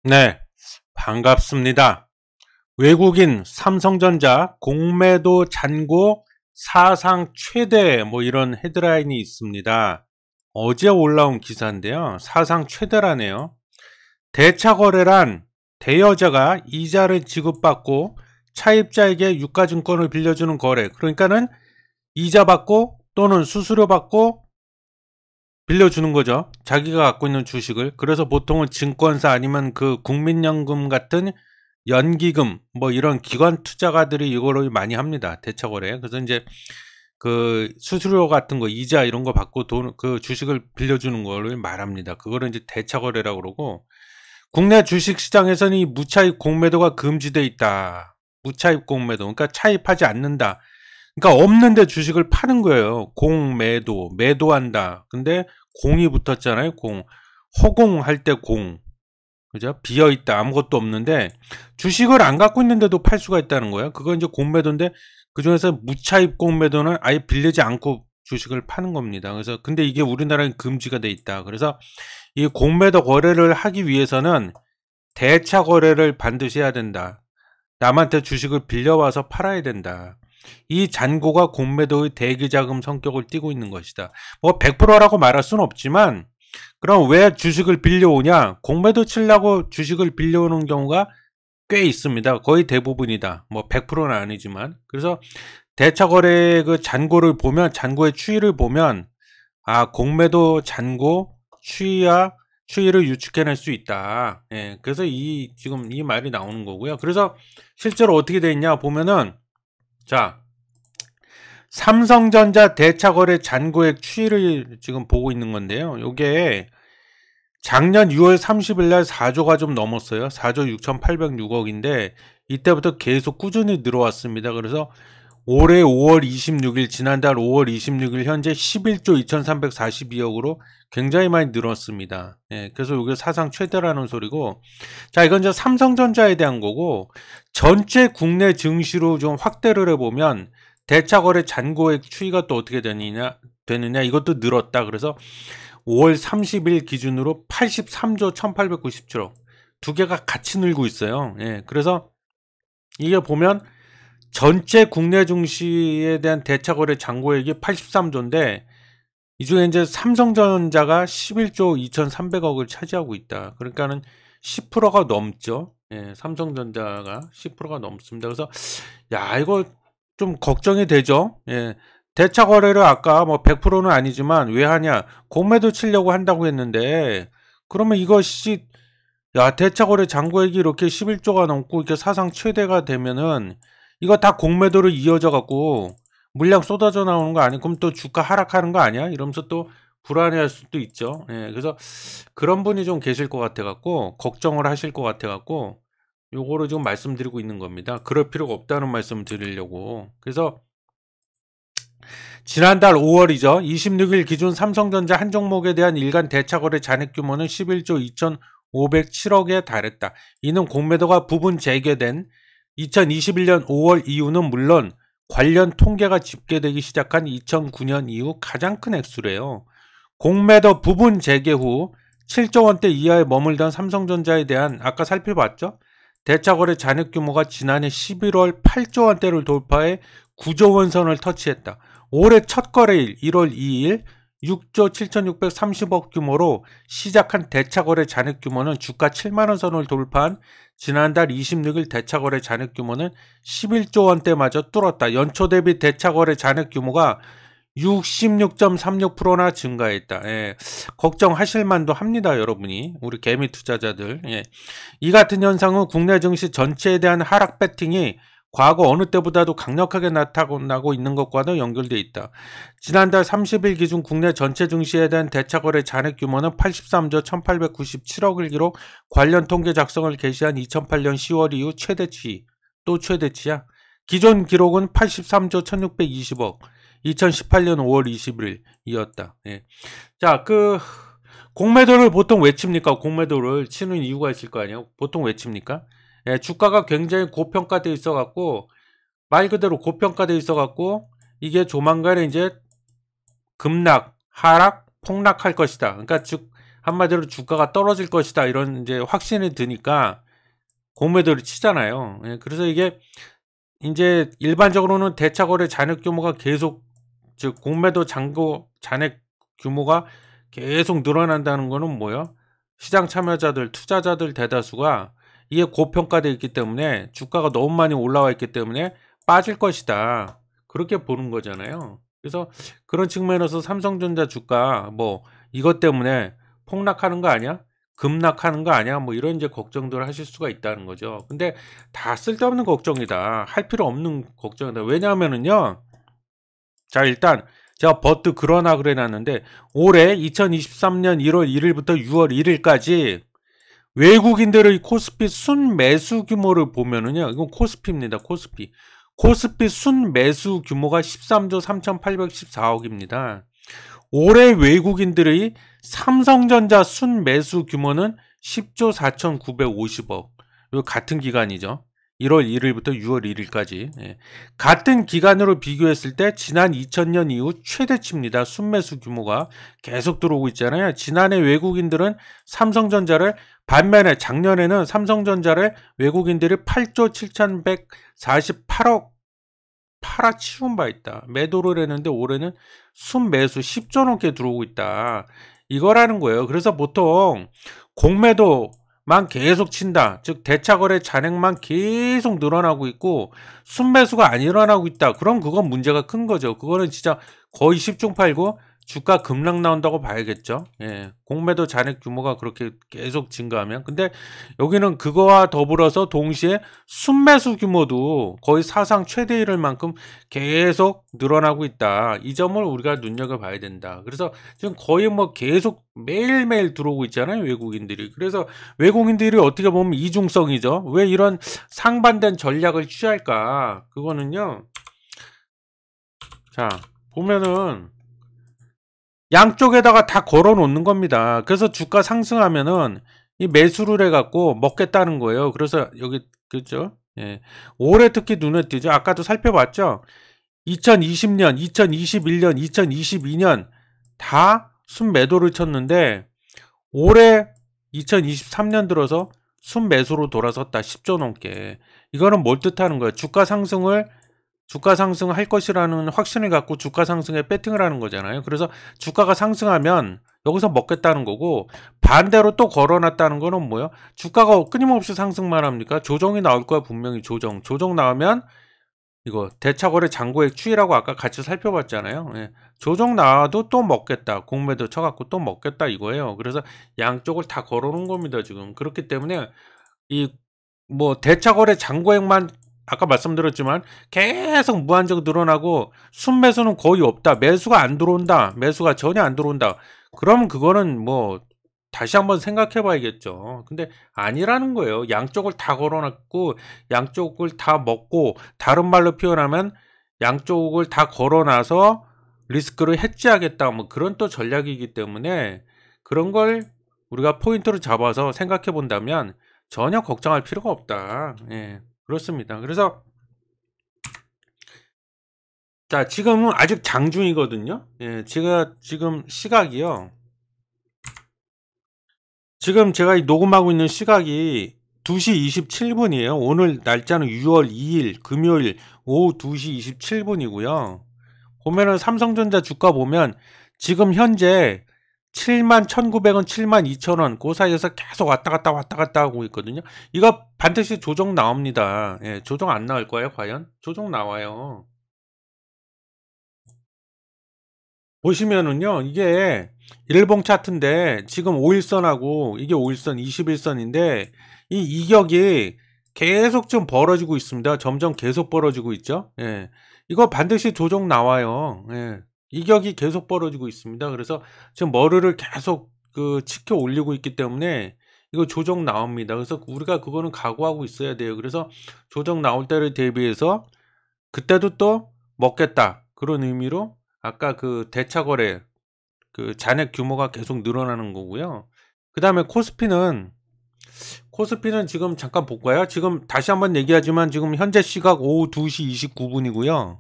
네, 반갑습니다. 외국인 삼성전자 공매도 잔고 사상 최대 이런 헤드라인이 있습니다. 어제 올라온 기사인데요. 사상 최대라네요. 대차 거래란 대여자가 이자를 지급받고 차입자에게 유가증권을 빌려주는 거래. 그러니까는 이자 받고 또는 수수료 받고 빌려주는 거죠. 자기가 갖고 있는 주식을. 그래서 보통은 증권사 아니면 그 국민연금 같은 연기금 이런 기관 투자가들이 이거를 많이 합니다. 대차 거래. 그래서 이제 그 수수료 같은 거 이자 이런 거 받고 그 주식을 빌려주는 거를 말합니다. 그거를 이제 대차 거래라고 그러고, 국내 주식 시장에서는 이 무차입 공매도가 금지돼 있다. 무차입 공매도. 그러니까 차입하지 않는다. 그러니까 없는데 주식을 파는 거예요. 공매도, 매도한다. 근데 공이 붙었잖아요. 공. 허공할 때 공. 그죠? 비어있다. 아무것도 없는데 주식을 안 갖고 있는데도 팔 수가 있다는 거예요. 그건 이제 공매도인데, 그중에서 무차입 공매도는 아예 빌리지 않고 주식을 파는 겁니다. 그래서 근데 이게 우리나라엔 금지가 돼 있다. 그래서 이 공매도 거래를 하기 위해서는 대차 거래를 반드시 해야 된다. 남한테 주식을 빌려와서 팔아야 된다. 이 잔고가 공매도의 대기자금 성격을 띠고 있는 것이다. 100%라고 말할 수는 없지만, 그럼 왜 주식을 빌려오냐? 공매도 치려고 주식을 빌려오는 경우가 꽤 있습니다. 거의 대부분이다. 100%는 아니지만. 그래서 대차거래 그 잔고를 보면, 잔고의 추이를 보면, 공매도 잔고 추이를 유축해낼 수 있다. 예, 그래서 지금 이 말이 나오는 거고요. 그래서 실제로 어떻게 돼 있냐 보면은, 자, 삼성전자 대차거래 잔고액 추이를 지금 보고 있는 건데요. 요게 작년 6월 30일 날 4조가 좀 넘었어요. 4조 6,806억인데 이때부터 계속 꾸준히 늘어왔습니다. 그래서 올해 5월 26일, 지난달 5월 26일 현재 11조 2,342억으로 굉장히 많이 늘었습니다. 예, 그래서 이게 사상 최대라는 소리고, 자, 이건 이제 삼성전자에 대한 거고, 전체 국내 증시로 좀 확대를 해보면 대차거래 잔고액 추이가 또 어떻게 되느냐, 이것도 늘었다. 그래서 5월 30일 기준으로 83조 1897억. 두 개가 같이 늘고 있어요. 예, 그래서 이게 보면 전체 국내 증시에 대한 대차거래 잔고액이 83조인데, 이 중에 이제 삼성전자가 11조 2,300억을 차지하고 있다. 그러니까는 10%가 넘죠. 예, 삼성전자가 10%가 넘습니다. 그래서 이거 좀 걱정이 되죠. 예. 대차 거래를 아까 100%는 아니지만 왜 하냐? 공매도 치려고 한다고 했는데, 그러면 이것이, 대차 거래 잔고액이 이렇게 11조가 넘고 이렇게 사상 최대가 되면은 이거 다 공매도로 이어져 갖고 물량 쏟아져 나오는 거 아니야? 그럼 또 주가 하락하는 거 아니야? 이러면서 또 불안해할 수도 있죠. 예. 그래서 그런 분이 좀 계실 것 같아 갖고, 걱정을 하실 것 같아 갖고 요거를 지금 말씀드리고 있는 겁니다. 그럴 필요가 없다는 말씀을 드리려고. 그래서 지난달 5월이죠. 26일 기준 삼성전자 한 종목에 대한 일간 대차거래 잔액 규모는 11조 2,507억에 달했다. 이는 공매도가 부분 재개된 2021년 5월 이후는 물론 관련 통계가 집계되기 시작한 2009년 이후 가장 큰 액수래요. 공매도 부분 재개 후 7조 원대 이하에 머물던 삼성전자에 대한, 아까 살펴봤죠? 대차거래 잔액 규모가 지난해 11월 8조 원대를 돌파해 9조 원 선을 터치했다. 올해 첫 거래일 1월 2일 6조 7,630억 규모로 시작한 대차거래 잔액 규모는 주가 7만원 선을 돌파한 지난달 26일 대차거래 잔액 규모는 11조 원대마저 뚫었다. 연초 대비 대차거래 잔액 규모가 66.36%나 증가했다. 예, 걱정하실 만도 합니다, 여러분이. 우리 개미 투자자들. 예. 이 같은 현상은 국내 증시 전체에 대한 하락 배팅이 과거 어느 때보다도 강력하게 나타나고 있는 것과도 연결되어 있다. 지난달 30일 기준 국내 전체 증시에 대한 대차거래 잔액 규모는 83조 1897억을 기록, 관련 통계 작성을 개시한 2008년 10월 이후 최대치, 또 최대치야. 기존 기록은 83조 1620억, 2018년 5월 21일이었다. 예. 자, 공매도를 보통 왜 칩니까? 공매도를 치는 이유가 있을 거 아니에요? 보통 왜 칩니까? 예, 주가가 굉장히 고평가되어 있어갖고, 말 그대로 고평가되어 있어갖고, 이게 조만간에 이제 급락, 하락, 폭락할 것이다. 그러니까 즉, 한마디로 주가가 떨어질 것이다 이런 이제 확신이 드니까 공매도를 치잖아요. 예, 그래서 이게 이제 일반적으로는 대차거래 잔액 규모가 계속 즉 공매도 잔액 규모가 계속 늘어난다는 거는 뭐예요? 시장 참여자들, 투자자들 대다수가 이게 고평가되어 있기 때문에 주가가 너무 많이 올라와 있기 때문에 빠질 것이다. 그렇게 보는 거잖아요. 그래서 그런 측면에서 삼성전자 주가 뭐 이것 때문에 폭락하는 거 아니야? 급락하는 거 아니야? 뭐 이런 이제 걱정들을 하실 수가 있다는 거죠. 근데 다 쓸데없는 걱정이다. 할 필요 없는 걱정이다. 왜냐하면은요. 자, 일단 제가 버트 그러나 그래 놨는데 올해 2023년 1월 1일부터 6월 1일까지 외국인들의 코스피 순매수 규모를 보면은요. 이건 코스피입니다. 코스피. 코스피 순매수 규모가 13조 3,814억입니다. 올해 외국인들의 삼성전자 순매수 규모는 10조 4,950억. 이거 같은 기간이죠. 1월 1일부터 6월 1일까지. 예. 같은 기간으로 비교했을 때 지난 2000년 이후 최대치입니다. 순매수 규모가 계속 들어오고 있잖아요. 지난해 외국인들은 삼성전자를 반면에 작년에는 삼성전자를 외국인들이 8조 7,148억 팔아치운 바 있다. 매도를 했는데 올해는 순매수 10조 넘게 들어오고 있다. 이거라는 거예요. 그래서 보통 공매도만 계속 친다. 즉 대차거래 잔액만 계속 늘어나고 있고 순매수가 안 일어나고 있다. 그럼 그건 문제가 큰 거죠. 그거는 진짜 거의 10중 팔고 주가 급락 나온다고 봐야겠죠. 예, 공매도 잔액 규모가 그렇게 계속 증가하면. 근데 여기는 그거와 더불어서 동시에 순매수 규모도 거의 사상 최대 이를 만큼 계속 늘어나고 있다. 이 점을 우리가 눈여겨봐야 된다. 그래서 지금 거의 뭐 계속 매일매일 들어오고 있잖아요. 외국인들이. 그래서 외국인들이 어떻게 보면 이중성이죠. 왜 이런 상반된 전략을 취할까? 그거는요. 자, 보면은 양쪽에다가 다 걸어 놓는 겁니다. 그래서 주가 상승하면은 이 매수를 해갖고 먹겠다는 거예요. 그래서 여기, 그죠? 예. 올해 특히 눈에 띄죠. 아까도 살펴봤죠? 2020년, 2021년, 2022년 다 순매도를 쳤는데 올해 2023년 들어서 순매수로 돌아섰다. 10조 넘게. 이거는 뭘 뜻하는 거예요? 주가 상승할 것이라는 확신을 갖고 주가 상승에 배팅을 하는 거잖아요. 그래서 주가가 상승하면 여기서 먹겠다는 거고 반대로 또 걸어놨다는 거는 뭐예요? 주가가 끊임없이 상승만 합니까? 조정이 나올 거야. 분명히 조정 나오면 이거 대차거래 잔고액 추이라고 아까 같이 살펴봤잖아요. 예. 조정 나와도 또 먹겠다. 공매도 쳐갖고 또 먹겠다 이거예요. 그래서 양쪽을 다 걸어놓은 겁니다. 지금 그렇기 때문에 이 뭐 대차거래 잔고액만 아까 말씀드렸지만 계속 무한정 늘어나고 순매수는 거의 없다. 매수가 안 들어온다. 매수가 전혀 안 들어온다. 그러면 그거는 뭐 다시 한번 생각해 봐야겠죠. 근데 아니라는 거예요. 양쪽을 다 걸어놨고 양쪽을 다 먹고 다른 말로 표현하면 양쪽을 다 걸어놔서 리스크를 해지하겠다. 뭐 그런 또 전략이기 때문에 그런 걸 우리가 포인트로 잡아서 생각해 본다면 전혀 걱정할 필요가 없다. 예, 그렇습니다. 그래서 자, 지금은 아직 장중이거든요. 예, 제가 지금 시각이요. 지금 제가 녹음하고 있는 시각이 2시 27분이에요. 오늘 날짜는 6월 2일 금요일 오후 2시 27분이고요. 보면은 삼성전자 주가 보면 지금 현재 71,900원, 72,000원 그 사이에서 계속 왔다 갔다 하고 있거든요. 이거 반드시 조정 나옵니다. 예, 조정 안 나올 거예요, 과연? 조정 나와요. 보시면은요, 이게 일봉 차트인데 지금 5일선하고 이게 5일선, 21선인데 이 이격이 계속 좀 벌어지고 있습니다. 점점 계속 벌어지고 있죠. 예. 이거 반드시 조정 나와요. 예. 이격이 계속 벌어지고 있습니다. 그래서 지금 머리를 계속 그 치켜 올리고 있기 때문에 이거 조정 나옵니다. 그래서 우리가 그거는 각오하고 있어야 돼요. 그래서 조정 나올 때를 대비해서 그때도 또 먹겠다. 그런 의미로 아까 그 대차거래 그 잔액 규모가 계속 늘어나는 거고요. 그 다음에 코스피는 지금 잠깐 볼까요? 지금 다시 한번 얘기하지만 지금 현재 시각 오후 2시 29분이고요.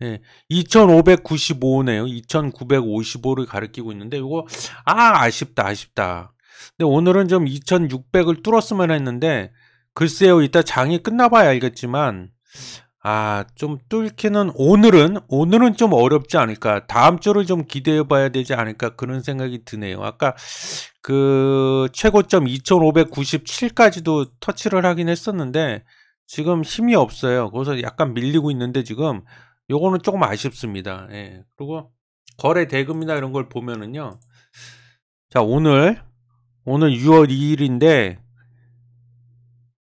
예, 2595네요. 2955를 가리키고 있는데 이거 아쉽다. 근데 오늘은 좀 2600을 뚫었으면 했는데 글쎄요. 이따 장이 끝나봐야 알겠지만 좀 뚫기는 오늘은 좀 어렵지 않을까. 다음 주를 좀 기대해 봐야 되지 않을까 그런 생각이 드네요. 아까 그 최고점 2597까지도 터치를 하긴 했었는데 지금 힘이 없어요. 그래서 약간 밀리고 있는데 지금 요거는 조금 아쉽습니다. 예. 그리고 거래 대금이나 이런 걸 보면은요. 자, 오늘 6월 2일인데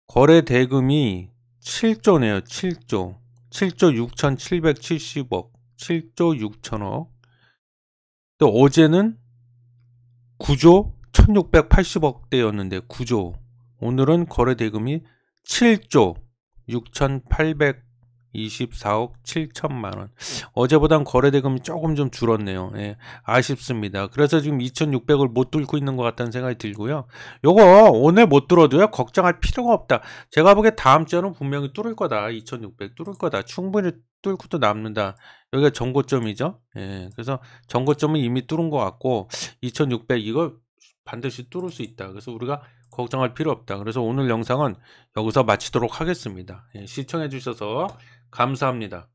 거래 대금이 7조네요. 7조 6,770억. 7조 6천억. 또 어제는 9조 1,680억대였는데 9조. 오늘은 거래 대금이 7조 6,824억 7천만 원. 어제보단 거래 대금이 조금 좀 줄었네요. 예, 아쉽습니다. 그래서 지금 2,600을 못 뚫고 있는 것 같다는 생각이 들고요. 요거 오늘 못 뚫어도요 걱정할 필요가 없다. 제가 보기에 다음 주에는 분명히 뚫을 거다. 2,600 뚫을 거다. 충분히 뚫고도 남는다. 여기가 전고점이죠. 예, 그래서 전고점은 이미 뚫은 것 같고 2,600 이거 반드시 뚫을 수 있다. 그래서 우리가 걱정할 필요 없다. 그래서 오늘 영상은 여기서 마치도록 하겠습니다. 예, 시청해 주셔서 감사합니다.